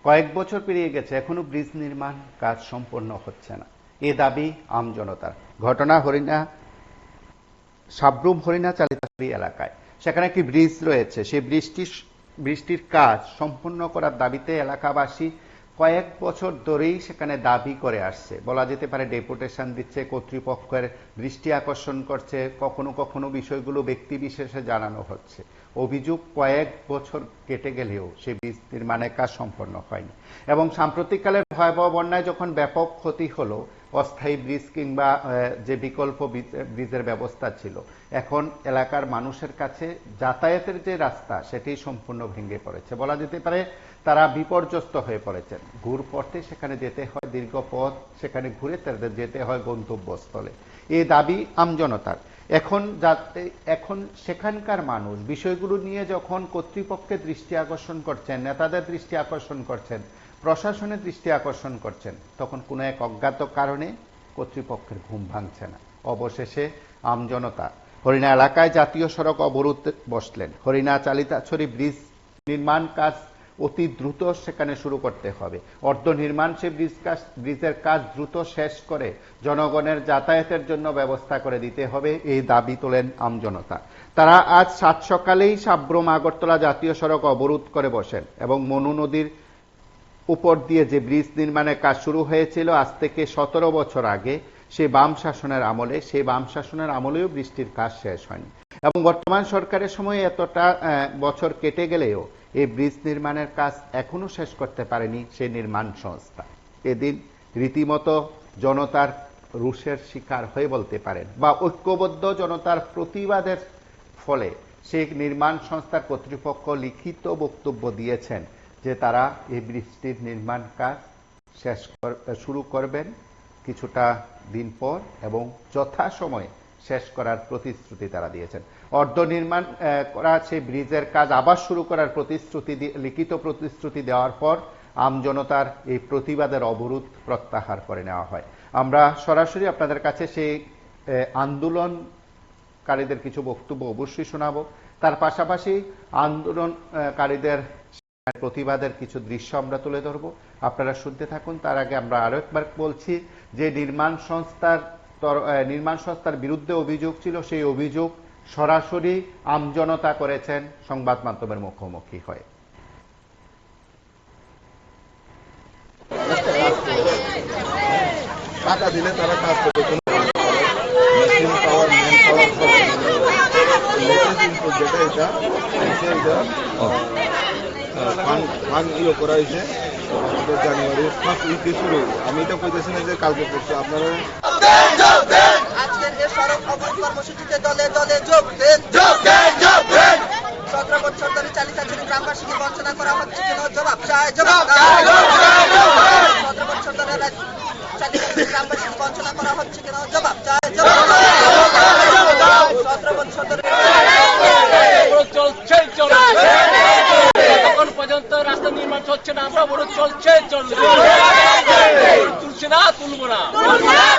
কয়েক বছর পেরিয়ে গেছে, এখনো ব্রিজ নির্মাণ কাজ সম্পন্ন হচ্ছে না। এ দাবি আমজনতার। ঘটনা সাবরুম হরিণা চালিতাছড়ি এলাকায়। সেখানে একটি ব্রিজ রয়েছে, সেই ব্রিজটির কাজ সম্পন্ন করার দাবিতে এলাকাবাসী কয়েক বছর ধরেই সেখানে দাবি করে আসছে। বলা যেতে পারে ডেপুটেশন দিচ্ছে, কর্তৃপক্ষের দৃষ্টি আকর্ষণ করছে, কখনো কখনো বিষয়গুলো ব্যক্তি বিশেষে জানানো হচ্ছে। অভিযোগ কয়েক বছর কেটে গেলেও সেই ব্রিজ নির্মাণের কাজ সম্পন্ন হয়নি এবং সাম্প্রতিককালের ভয়াবহ বন্যায় যখন ব্যাপক ক্ষতি হলো, অস্থায়ী ব্রিজ কিংবা যে বিকল্প ব্রিজের ব্যবস্থা ছিল, এখন এলাকার মানুষের কাছে যাতায়াতের যে রাস্তা সেটি সম্পূর্ণ ভেঙে পড়েছে। বলা যেতে পারে তারা বিপর্যস্ত হয়ে পড়েছেন। ঘুরপথে সেখানে যেতে হয়, দীর্ঘ পথ সেখানে ঘুরে তাদের যেতে হয় গন্তব্যস্থলে। এই দাবি আমজনতার। এখন সেখানকার মানুষ বিষয়গুলো নিয়ে যখন কর্তৃপক্ষের দৃষ্টি আকর্ষণ করছেন, নেতাদের দৃষ্টি আকর্ষণ করছেন, প্রশাসনের দৃষ্টি আকর্ষণ করছেন, তখন কোনো এক অজ্ঞাত কারণে কর্তৃপক্ষের ঘুম ভাঙছে না। অবশেষে আমজনতা হরিণা এলাকায় জাতীয় সড়ক অবরোধে বসলেন। হরিণা চালিতাছড়ি ব্রিজ নির্মাণ কাজ অতি দ্রুত সেখানে শুরু করতে হবে। অর্ধ নির্মাণ সে ব্রিজের কাজ দ্রুত শেষ করে জনগণের যাতায়াতের জন্য ব্যবস্থা করে দিতে হবে, এই দাবি তোলেন আমজনতা। তারা আজ সাত সকালেই সাব্রুম আগরতলা জাতীয় সড়ক অবরোধ করে বসেন এবং মনু নদীর উপর দিয়ে যে ব্রিজ নির্মাণের কাজ শুরু হয়েছিল আজ থেকে 17 বছর আগে, সেই বাম শাসনের আমলেও বৃষ্টির কাজ শেষ হয়নি এবং বর্তমান সরকারের সময় এতটা বছর কেটে গেলেও এই ব্রিজ নির্মাণের কাজ এখনো শেষ করতে পারেনি সেই নির্মাণ সংস্থা। এদিন রীতিমতো জনতার রোষের শিকার হয়ে বলতে পারেন বা ঐক্যবদ্ধ জনতার প্রতিবাদের ফলে সেই নির্মাণ সংস্থার কর্তৃপক্ষ লিখিত বক্তব্য দিয়েছেন যে তারা এই ব্রিজটির নির্মাণ কাজ শুরু করবেন কিছুটা দিন পর এবং যথাসময়ে শেষ করার প্রতিশ্রুতি তারা দিয়েছেন। অর্ধ নির্মাণ করা সেই ব্রিজের কাজ আবার শুরু করার লিখিত প্রতিশ্রুতি দেওয়ার পর আমজনতার এই প্রতিবাদের অবরোধ প্রত্যাহার করে নেওয়া হয়। আমরা সরাসরি আপনাদের কাছে সেই আন্দোলনকারীদের কিছু বক্তব্য অবশ্যই শোনাবো। তার পাশাপাশি আন্দোলনকারীদের প্রতিবাদের কিছু দৃশ্য আমরা তুলে ধরবো, আপনারা শুনতে থাকুন। তার আগে আমরা আরো একবার বলছি যে নির্মাণ সংস্থার বিরুদ্ধে অভিযোগ ছিল, সেই অভিযোগ সরাসরি আমজনতা করেছেন সংবাদ মাধ্যমের মুখোমুখি হয়ে। টাকা দিলে তারা কাজ করবে, মেশিন পাওয়ার, ম্যান পাওয়ার, যেটা ফান্ড করা হয়েছে জানুয়ারি ফার্স্ট উইকে শুরু। আমি এটা কইতেছি না যে কালকে পড়ছে। আপনারা আজকের এই সড়ক অবরোধ কর্মসূচিতে দলে দলে যোগ দেন। 17 বছর ধরে চালিতাছড়ি গ্রামবাসীকে বঞ্চনা করা হচ্ছে কেন? জবাব চাই, জবাব দাও। 17 বছর ধরে চালিতাছড়ি গ্রামবাসীকে বঞ্চনা করা হচ্ছে কেন? জবাব চাই, জবাব দাও। 17 বছর ধরে যতক্ষণ পর্যন্ত রাস্তা নির্মাণ হচ্ছে না আমরা অবরোধ চলছে তুলছে না, তুলবো না,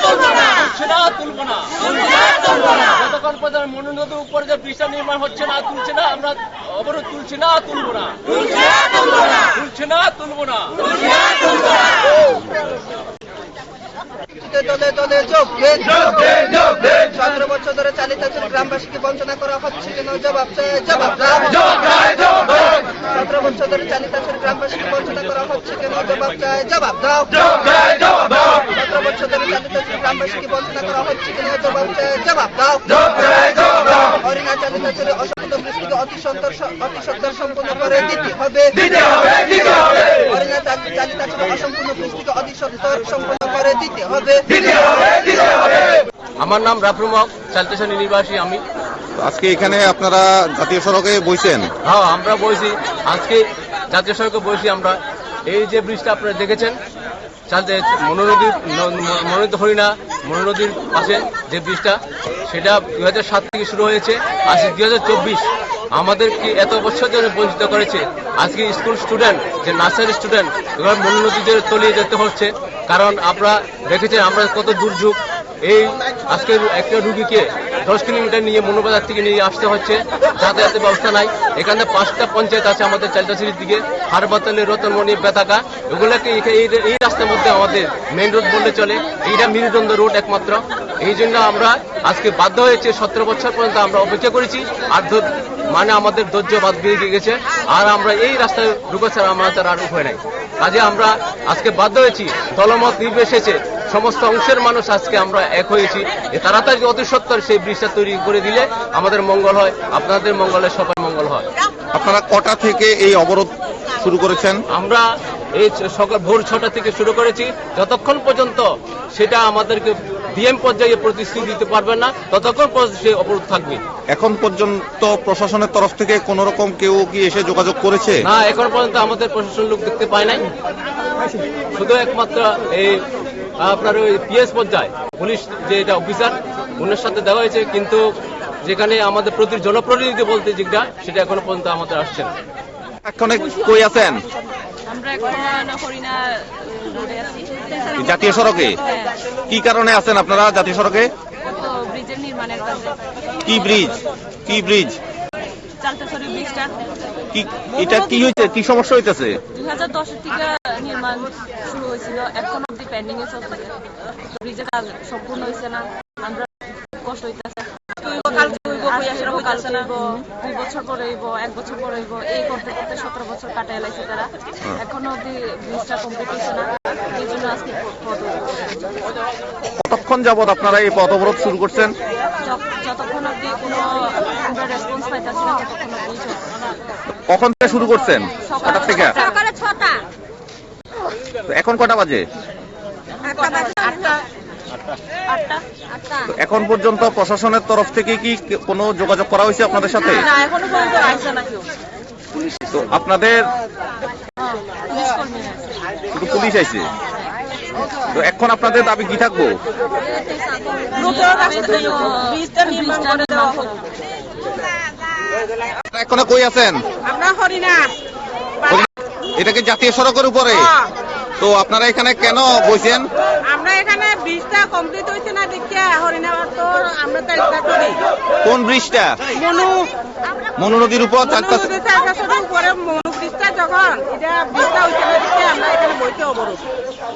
তুলছে না, তুলবো না। যতক্ষণ পর্যন্ত মনু নদীর উপরে যে ব্রিজটা নির্মাণ হচ্ছে না, তুলছে না, আমরা অবরোধ তুলছি না, তুলবো না, তুলছে না, তুলবো না। দলে দলে যোগ দেন। 17 বছর ধরে চালিতাছড়ি গ্রামবাসীকে বঞ্চনা করা হচ্ছে কেন? জবাব চাই, জবাব দাও। 17 বছর ধরে চালিতাছড়ি গ্রামবাসীকে বঞ্চনা করা হচ্ছে কেন? জবাব চাই, জবাব দাও। 17 বছর ধরে চালিতাছড়ি গ্রামবাসীকে বঞ্চনা করা হচ্ছে কেন? জবাব চাই, জবাব দাও। হরিণা চালিতাছড়ি অসংখ্য বৃষ্টিকে অতি সত্বর সম্পূর্ণ করে দিতে হবে। হরিণা চালিতাছড়ি অসম্পূর্ণ বৃষ্টিকে অতি সত্বর সম্পূর্ণ করে দিতে হবে। আমার নাম রাফরুম হক, চালিতাছড়ি নিবাসী আমি। আজকে এখানে আপনারা জাতীয় সড়কে বইছেন? হ্যাঁ, আমরা বইছি আজকে জাতীয় সড়কে বইছি আমরা। এই যে ব্রিজটা আপনারা দেখেছেন মনোনদী হরিণা মনু নদীর পাশে যে ব্রিজটা, সেটা 2007 থেকে শুরু হয়েছে, আজকে 2024। আমাদেরকে এত বছর ধরে বঞ্চিত করেছে। আজকে স্কুল স্টুডেন্ট, যে নার্সারি স্টুডেন্ট, এবার মনু নদীতে তলিয়ে যেতে হচ্ছে। কারণ আপনারা দেখেছেন আমরা কত দুর্যোগ, এই আজকে একটা রুগীকে 10 কিলোমিটার নিয়ে মনোবাজার থেকে নিয়ে আসতে হচ্ছে, যাতায়াতের ব্যবস্থা নাই। এখানে 5টা পঞ্চায়েত আছে আমাদের চালতাছিরির দিকে, হারবাতলে, রতনমণি, বেতাকা, এগুলোকে এই রাস্তার মধ্যে আমাদের মেইন রোড বললে চলে। এইটা মেরুদণ্ড রোড একমাত্র। এই জন্য আমরা আজকে বাধ্য হয়েছে, 17 বছর পর্যন্ত আমরা অপেক্ষা করেছি, আর মানে আমাদের ধৈর্য বাদ বেরিয়ে গেছে, আর আমরা এই রাস্তায় ঢুকে ছাড়া আমাদের আর উপায় নাই। কাজে আমরা আজকে বাধ্য হয়েছি, দলমত নির্বিশেষে সমস্ত অংশের মানুষ আজকে আমরা এক হয়েছি। তাড়াতাড়ি অতি সত্বর সেই ব্রিজটা তৈরি করে দিলে আমাদের মঙ্গল হয়, আপনাদের মঙ্গল হয়, সবার মঙ্গল হয়। আপনারা কটা থেকে এই অবরোধ শুরু করেছেন? আমরা এই সকাল ভোর 6টা থেকে শুরু করেছি, যতক্ষণ পর্যন্ত সেটা আমাদেরকে ডিএম পর্যায়ে প্রতিশ্রুতি দিতে পারবেন না ততক্ষণ পর্যন্ত সে অবরোধ থাকবে। এখন পর্যন্ত প্রশাসনের তরফ থেকে কোন রকম কেউ কি এসে যোগাযোগ করেছে? না, এখন পর্যন্ত আমাদের প্রশাসন লোক দেখতে পায় নাই। শুধু একমাত্র এই আপনার ওই পিএস পর্যায়ে পুলিশ যে এটা অফিসার, ওনার সাথে দেওয়া হয়েছে, কিন্তু যেখানে আমাদের জনপ্রতিনিধি বলতে যেটা, সেটা এখনো পর্যন্ত আমাদের আসছে না। এখন কই আছেন? আমরা এখন হরিণা রোডে আছি, জাতীয় সড়কে। কি কারণে আছেন আপনারা জাতীয় সড়কে? তো ব্রিজের নির্মাণের কাজে। কি ব্রিজ? কি ব্রিজ? চালতাছড়ি ব্রিজটা কি এটা কি হইছে? কি সমস্যা হইতেছে? 2010 থেকে নির্মাণ শুরু হয়েছিল, এখন অব্দি পেন্ডিং এ চলতেছে। ব্রিজের কাজ সম্পূর্ণ হয়েছে না, আমরা কষ্ট হইতেছে। 2 বছর পরে হইব, 1 বছর পরে হইব, এই করতে করতে 17 বছর কাটায় লাইছে তারা। এখনো অব্দি ব্রিজটা কমপ্লিট হয়েছে না, এই জন্য আজকে কতক্ষণ যাবত আপনারা এই পথ অবরোধ শুরু করছেন? যতক্ষণ অব্দি কোনো আমরা রেসপন্স পাইতেছি না ততক্ষণ অব্দি চলছে। কখন থেকে শুরু করছেন? কটার থেকে? সকালে 6টা। এখন কটা বাজে? 8টা। তো এখন পর্যন্ত প্রশাসনের তরফ থেকে কি কোনো যোগাযোগ করা হয়েছে আপনাদের সাথে? না, এখনো পর্যন্ত আসছে না কেউ। তো আপনাদের পুলিশ কর্মী আছে। শুধু পুলিশ আইছে। তো এখন আপনাদের দাবি কি থাকবো? ব্রিজটা নির্মাণ করে দেওয়া হোক। এখন কই আছেন? আমরা হরিণা। এটা কি জাতীয় সড়কের উপরে? তো আপনারা এখানে কেন বসেন? আমরা এখানে ব্রিজটা কমপ্লিট হয়েছে না দেখে হরিণা তো আমরা তাই করি। কোন ব্রিজটা? মনু নদীর উপর উপরে মনু ব্রিজটা যখন এটা ব্রিজটা হয়েছে না দেখে আমরা এখানে বইতে অবরোধ।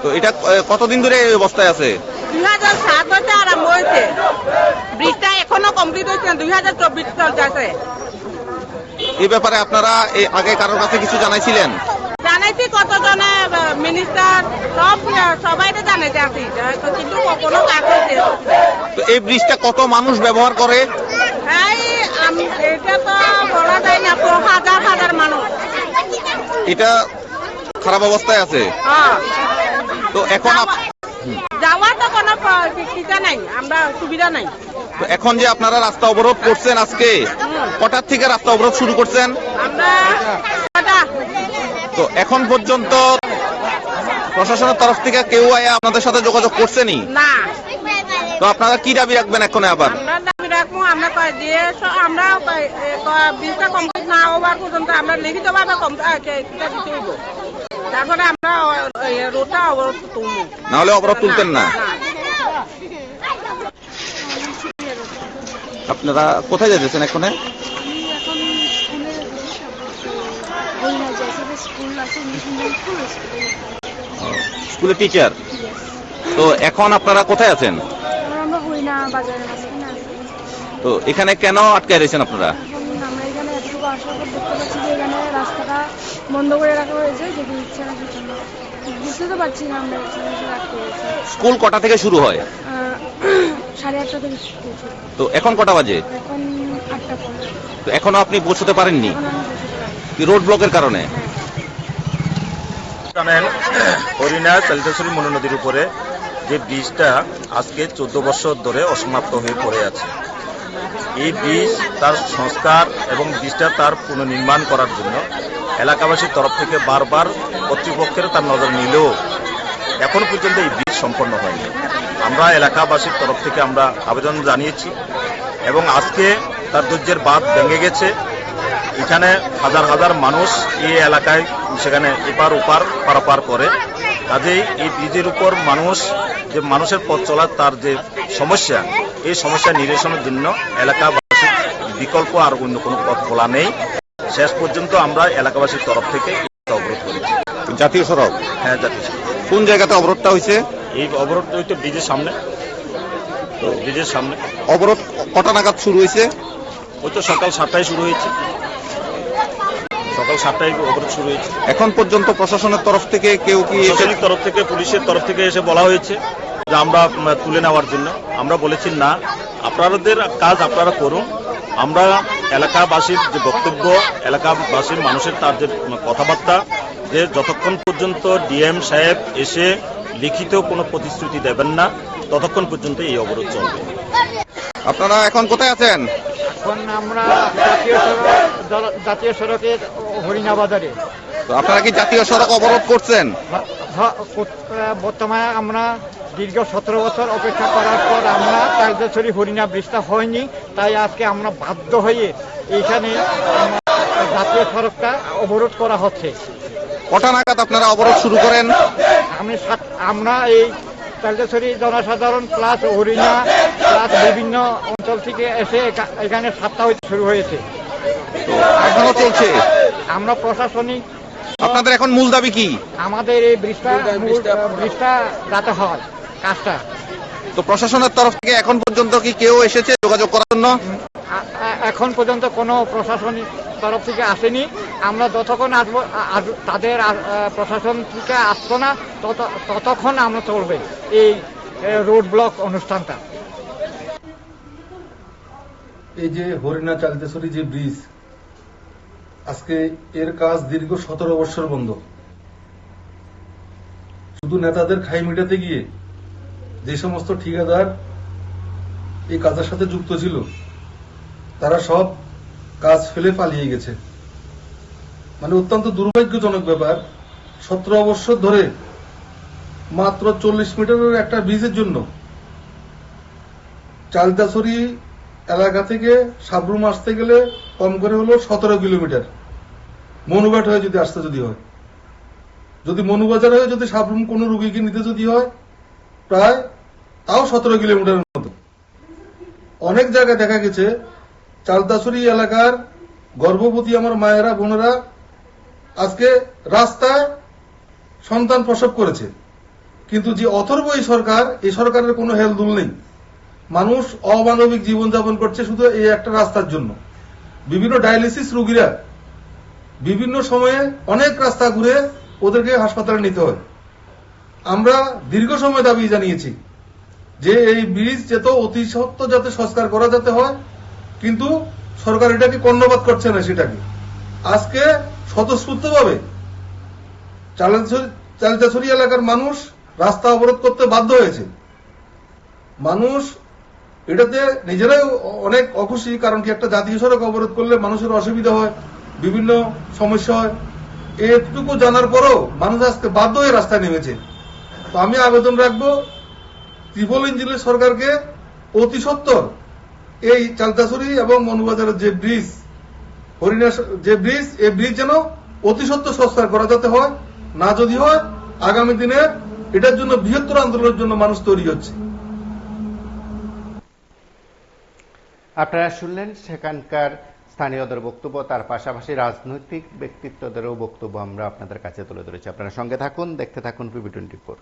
তো এটা কতদিন ধরে এই অবস্থায় আছে? 2007 বছর আরম্ভ হয়েছে, ব্রিজটা এখনো কমপ্লিট হয়েছে না, 2024 চলতেছে। এই ব্যাপারে আপনারা আগে কারোর কাছে কিছু জানাইছিলেন? জানাইছি, কতজনে মিনিস্টার সবাই জানাইতে আসি, কিন্তু কখনো কাজ হয়েছে। তো এই ব্রিজটা কত মানুষ ব্যবহার করে? এটা তো বলা যায় না, তো হাজার হাজার মানুষ। এটা খারাপ অবস্থায় আছে। তো এখন যাওয়ার তো কোনো চিন্তা নাই, আমরা সুবিধা নাই। তো এখন যে আপনারা রাস্তা অবরোধ করছেন, আজকে কটার থেকে রাস্তা অবরোধ শুরু করছেন? আমরা তো এখন পর্যন্ত প্রশাসনের তরফ থেকে কেউ আয়া আপনাদের সাথে যোগাযোগ করছেনি? না। তো আপনারা কি দাবি রাখবেন এখন আবার? আমরা দাবি রাখবো, আমরা আমরা ব্রিজটা কমপ্লিট না হওয়ার পর্যন্ত আমরা লিখিতভাবে তারপরে আমরা রোডটা অবরোধ তুলবো। না হলে অবরোধ তুলতেন না? আপনারা কোথায় যেতেছেন এখন? স্কুলে টিচার। তো এখন আপনারা কোথায় আছেন? তো এখানে কেন আটকায় রয়েছেন আপনারা? আমরা এখানে এতটুকু আসার পর দেখতে পাচ্ছি যে এখানে রাস্তাটা বন্ধ করে রাখা হয়েছে, যদি ইচ্ছা রাখার জন্য। বুঝতে তো পারছি না আমরা এখানে আটকে গেছি। স্কুল কটা থেকে শুরু হয়? 8:30 থেকে শুরু। তো এখন কটা বাজে? এখন 8টা পরে। তো এখনো আপনি পৌঁছতে পারেননি এখন আমি বসে আছি। কি রোড ব্লকের কারণে? জানেন, হরিণা চালতাছড়ি মনু নদীর উপরে যে ব্রিজটা আজকে 14 বছর ধরে অসমাপ্ত হয়ে পড়ে আছে। এই ব্রিজ তার সংস্কার এবং ব্রিজটা তার পুনর্নির্মাণ করার জন্য এলাকাবাসীর তরফ থেকে বারবার কর্তৃপক্ষের তার নজর নিলেও এখন পর্যন্ত এই ব্রিজ সম্পন্ন হয়নি। আমরা এলাকাবাসীর তরফ থেকে আমরা আবেদন জানিয়েছি এবং আজকে তার ধৈর্যের বাঁধ ভেঙে গেছে। এখানে হাজার হাজার মানুষ এই এলাকায় সেখানে এপার ওপার পারাপার করে। কাজেই এই ব্রিজের উপর মানুষ যে মানুষের পথ চলার তার যে সমস্যা, এই সমস্যা নিরসনের জন্য এলাকাবাসীর বিকল্প আর অন্য কোনো পথ খোলা নেই। শেষ পর্যন্ত আমরা এলাকাবাসীর তরফ থেকে অবরোধ করেছি। জাতীয় সড়ক হ্যাঁ, জাতীয় সড়ক। কোন জায়গাতে অবরোধটা হয়েছে? এই অবরোধ হইতো ব্রিজের সামনে। তো ব্রিজের সামনে অবরোধ কটা নাগাদ শুরু হয়েছে? ওই তো সকাল 7টায় শুরু হয়েছে। সকাল 7টায় অবরোধ শুরু হয়েছে। এখন পর্যন্ত প্রশাসনের তরফ থেকে কেউ কি এসে? প্রশাসনিক তরফ থেকে, পুলিশের তরফ থেকে এসে বলা হয়েছে যে আমরা তুলে নেওয়ার জন্য। আমরা বলেছি না, আপনাদের কাজ আপনারা করুন। আমরা এলাকাবাসীর যে বক্তব্য, এলাকাবাসীর মানুষের তার যে কথাবার্তা, যে যতক্ষণ পর্যন্ত ডিএম সাহেব এসে লিখিত কোনো প্রতিশ্রুতি দেবেন না, ততক্ষণ পর্যন্ত এই অবরোধ চলবে। আপনারা এখন কোথায় আছেন? এখন আমরা জাতীয় সড়কের হরিণা বাজারে। তো আপনারা কি জাতীয় সড়ক অবরোধ করছেন? বর্তমানে আমরা দীর্ঘ 17 বছর অপেক্ষা করার পর আমরা কালজাছড়ি হরিণা ব্রিজটা হয়নি, তাই আজকে আমরা বাধ্য হয়ে এইখানে জাতীয় সড়কটা অবরোধ করা হচ্ছে। কটা নাগাদ আপনারা অবরোধ শুরু করেন? আমরা এই কালজাছড়ি জনসাধারণ প্লাস হরিণা প্লাস বিভিন্ন অঞ্চল থেকে এসে এখানে 7টা হইতে শুরু হয়েছে। এখনো চলছে? আমরা প্রশাসনিক, আপনাদের এখন মূল দাবি কি? আমাদের এই ব্রিজটা যাতে হয় কাজটা। তো প্রশাসনের তরফ থেকে এখন পর্যন্ত কি কেউ এসেছে যোগাযোগ করার জন্য? এখন পর্যন্ত কোনো প্রশাসনিক তরফ থেকে আসেনি। আমরা যতক্ষণ আসবো, তাদের প্রশাসন থেকে আসতো না ততক্ষণ আমরা চলবে এই রোড ব্লক অনুষ্ঠানটা। এই যে হরিণা চালিতেশ্বরী যে ব্রিজ, আজকে এর কাজ দীর্ঘ 17 বছর বন্ধ। শুধু নেতাদের খাই মেটাতে গিয়ে যে সমস্ত ঠিকাদার এই কাজের সাথে যুক্ত ছিল, তারা সব কাজ ফেলে পালিয়ে গেছে। মানে অত্যন্ত দুর্ভাগ্যজনক ব্যাপার। 17 বছর ধরে মাত্র 40 মিটারের একটা ব্রিজের জন্য চালতাছড়ি এলাকা থেকে সাবরুম আসতে গেলে কম করে হলো 17 কিলোমিটার। মনুঘাট হয়ে যদি আসতে যদি হয়, যদি মনুবাজার হয়ে যদি সাবরুম কোনো রুগীকে নিতে যদি হয়, প্রায় তাও 17 কিলোমিটারের মতো। অনেক জায়গায় দেখা গেছে চালতাছড়ি এলাকার গর্ভবতী আমার মায়েরা, বোনেরা আজকে রাস্তায় সন্তান প্রসব করেছে। কিন্তু যে অথর্ব এই সরকার, এই সরকারের কোনো হেলদুল নেই। মানুষ অমানবিক জীবনযাপন করছে শুধু এই একটা রাস্তার জন্য। বিভিন্ন ডায়ালিসিস রোগীরা বিভিন্ন সময়ে অনেক রাস্তা ঘুরে ওদেরকে হাসপাতালে নিতে হয়। আমরা দীর্ঘ সময় দাবি জানিয়েছি যে এই ব্রিজ যেত অতি সত্ত্বর যাতে সংস্কার করা যেতে হয়, কিন্তু সরকার এটাকে কর্ণপাত করছে না। সেটাকে আজকে স্বতঃস্ফূর্তভাবে চালিতাছড়ি এলাকার মানুষ রাস্তা অবরোধ করতে বাধ্য হয়েছে। মানুষ এটাতে নিজেরাই অনেক অখুশি, কারণ কি একটা জাতীয় সড়ক অবরোধ করলে মানুষের অসুবিধা হয়, বিভিন্ন সমস্যা হয়। এটুকু জানার পরও মানুষ আজকে বাধ্য হয়ে রাস্তায় নেমেছে। তো আমি আবেদন রাখবো ত্রিপল ইঞ্জিনের সরকারকে অতি সত্বর এই চালতাছড়ি এবং মনুবাজারের যে ব্রিজ, হরিণা যে ব্রিজ, এই ব্রিজ যেন অতি সত্বর সংস্কার করা যেতে হয়। না যদি হয়, আগামী দিনে এটার জন্য বৃহত্তর আন্দোলনের জন্য মানুষ তৈরি হচ্ছে। আপনারা শুনলেন সেখানকার স্থানীয়দের বক্তব্য, তার পাশাপাশি রাজনৈতিক ব্যক্তিত্বদেরও বক্তব্য আমরা আপনাদের কাছে তুলে ধরেছি। আপনারা সঙ্গে থাকুন, দেখতে থাকুন PB24।